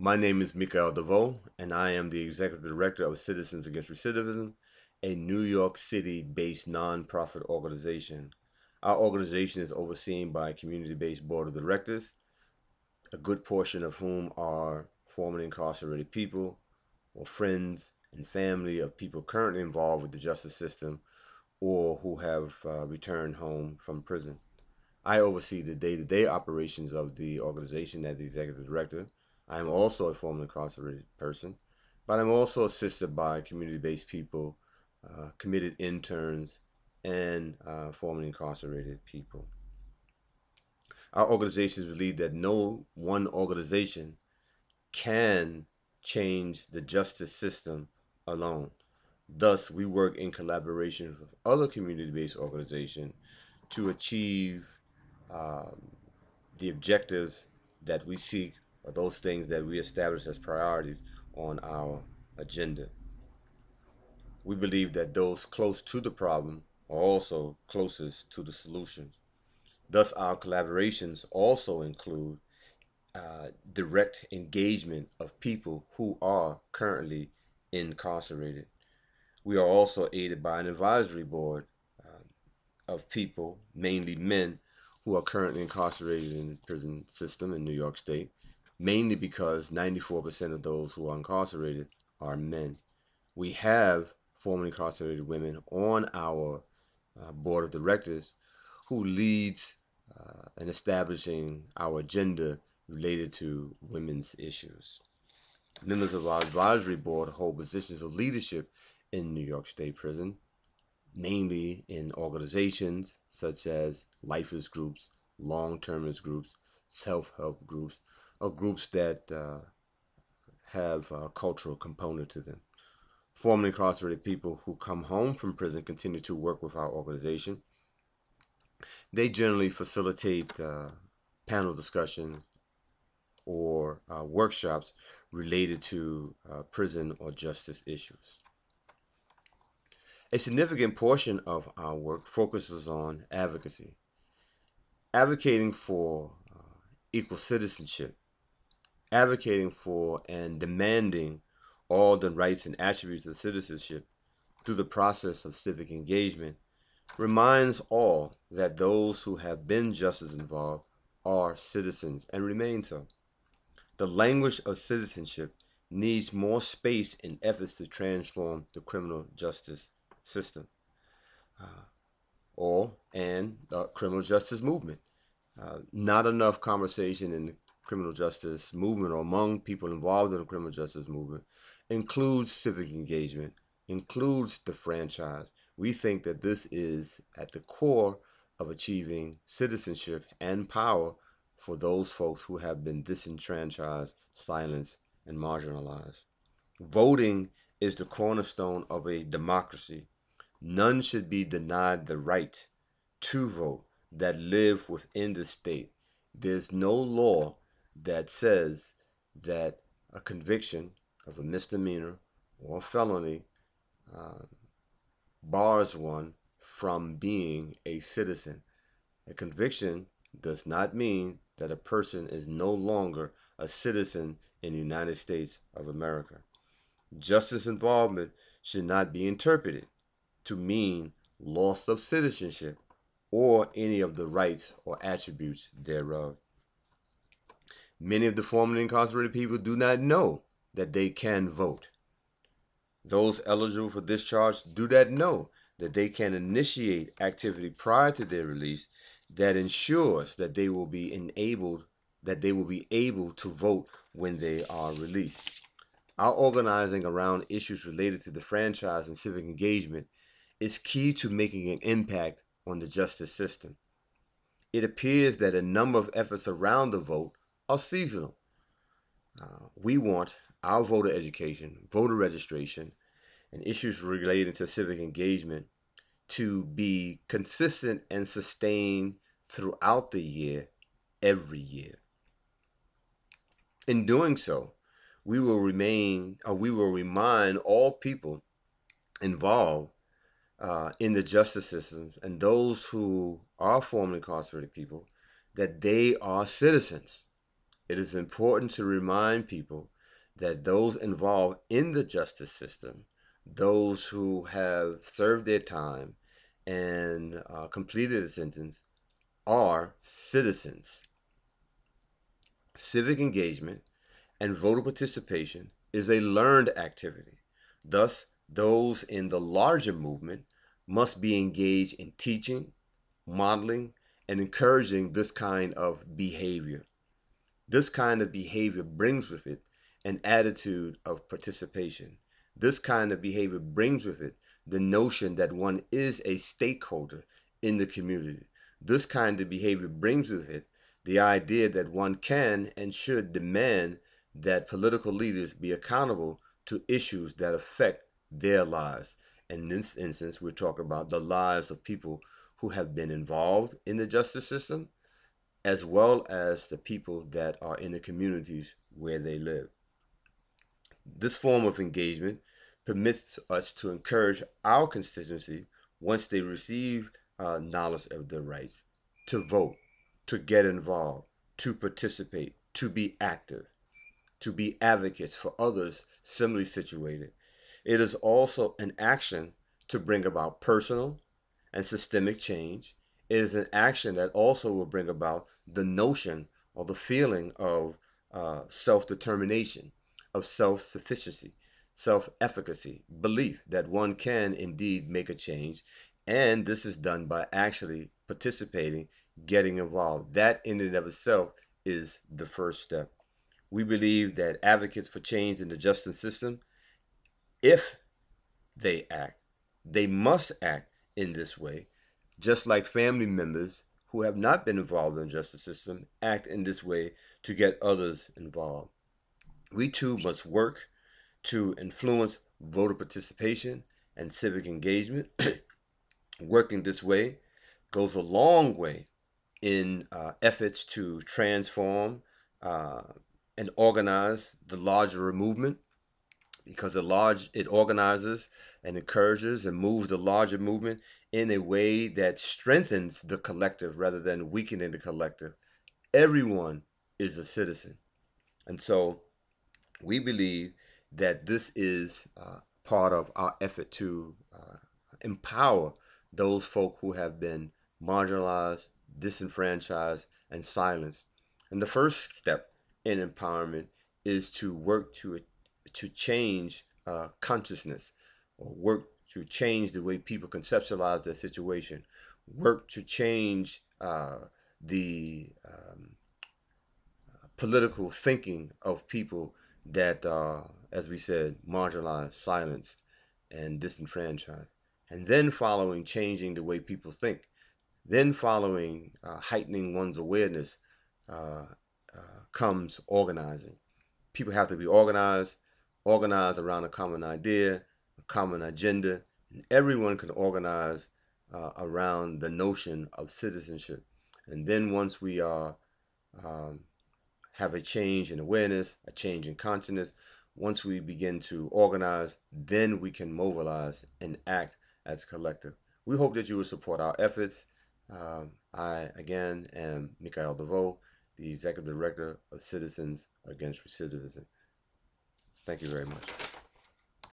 My name is Mika'il DeVeaux, and I am the Executive Director of Citizens Against Recidivism, a New York City-based nonprofit organization. Our organization is overseen by a community-based board of directors, a good portion of whom are formerly incarcerated people or friends and family of people currently involved with the justice system or who have returned home from prison. I oversee the day-to-day operations of the organization as the executive director. I am also a formerly incarcerated person, but I'm also assisted by community-based people, committed interns, and formerly incarcerated people. Our organizations believe that no one organization can change the justice system alone. Thus, we work in collaboration with other community-based organizations to achieve the objectives that we seek, or those things that we establish as priorities on our agenda. We believe that those close to the problem are also closest to the solution. Thus, our collaborations also include direct engagement of people who are currently incarcerated. We are also aided by an advisory board of people, mainly men, who are currently incarcerated in the prison system in New York State, mainly because 94% of those who are incarcerated are men. We have formerly incarcerated women on our board of directors who leads in establishing our agenda related to women's issues. Members of our advisory board hold positions of leadership in New York State Prison, mainly in organizations such as lifers groups, long-termers groups, self-help groups, or groups that have a cultural component to them. Formerly incarcerated people who come home from prison continue to work with our organization. They generally facilitate panel discussions or workshops related to prison or justice issues. A significant portion of our work focuses on advocacy, advocating for equal citizenship, advocating for and demanding all the rights and attributes of citizenship through the process of civic engagement reminds all that those who have been justice involved are citizens and remain so. The language of citizenship needs more space in efforts to transform the criminal justice system and the criminal justice movement. Not enough conversation in the criminal justice movement or among people involved in the criminal justice movement includes civic engagement, includes the franchise. We think that this is at the core of achieving citizenship and power for those folks who have been disenfranchised, silenced, and marginalized. Voting is the cornerstone of a democracy. None should be denied the right to vote that live within the state. There's no law that says that a conviction of a misdemeanor or felony bars one from being a citizen. A conviction does not mean that a person is no longer a citizen in the United States of America. Justice involvement should not be interpreted to mean loss of citizenship or any of the rights or attributes thereof. Many of the formerly incarcerated people do not know that they can vote. Those eligible for discharge do not know that they can initiate activity prior to their release that ensures that they will be able to vote when they are released. Our organizing around issues related to the franchise and civic engagement is key to making an impact on the justice system. It appears that a number of efforts around the vote are seasonal. We want our voter education, voter registration, and issues related to civic engagement to be consistent and sustained throughout the year, every year. In doing so, we will remind all people involved in the justice systems and those who are formerly incarcerated people that they are citizens. it is important to remind people that those involved in the justice system, those who have served their time and completed a sentence, are citizens. Civic engagement and voter participation is a learned activity. Thus, those in the larger movement must be engaged in teaching, modeling, and encouraging this kind of behavior. This kind of behavior brings with it an attitude of participation. This kind of behavior brings with it the notion that one is a stakeholder in the community. This kind of behavior brings with it the idea that one can and should demand that political leaders be accountable to issues that affect their lives. In this instance, we're talking about the lives of people who have been involved in the justice system, as well as the people that are in the communities where they live. This form of engagement permits us to encourage our constituency, once they receive knowledge of their rights, to vote, to get involved, to participate, to be active, to be advocates for others similarly situated. It is also an action to bring about personal and systemic change. It is an action that also will bring about the notion or the feeling of self-determination, of self-sufficiency, self-efficacy, belief that one can indeed make a change. And this is done by actually participating, getting involved. That in and of itself is the first step. We believe that advocates for change in the justice system, if they act, they must act in this way, just like family members who have not been involved in the justice system act in this way to get others involved. We too must work to influence voter participation and civic engagement. Working this way goes a long way in efforts to transform and organize the larger movement, because it organizes and encourages and moves the larger movement in a way that strengthens the collective rather than weakening the collective. Everyone is a citizen. And so we believe that this is part of our effort to empower those folk who have been marginalized, disenfranchised, and silenced. And the first step in empowerment is to work to change consciousness, or work to change the way people conceptualize their situation, work to change the political thinking of people that are, as we said, marginalized, silenced, and disenfranchised. And then following changing the way people think, then following heightening one's awareness comes organizing. People have to be organized around a common idea, a common agenda, and everyone can organize around the notion of citizenship. And then once we are have a change in awareness, a change in consciousness, once we begin to organize, then we can mobilize and act as a collective. We hope that you will support our efforts. I, again, am Mika'il DeVeaux, the Executive Director of Citizens Against Recidivism. Thank you very much.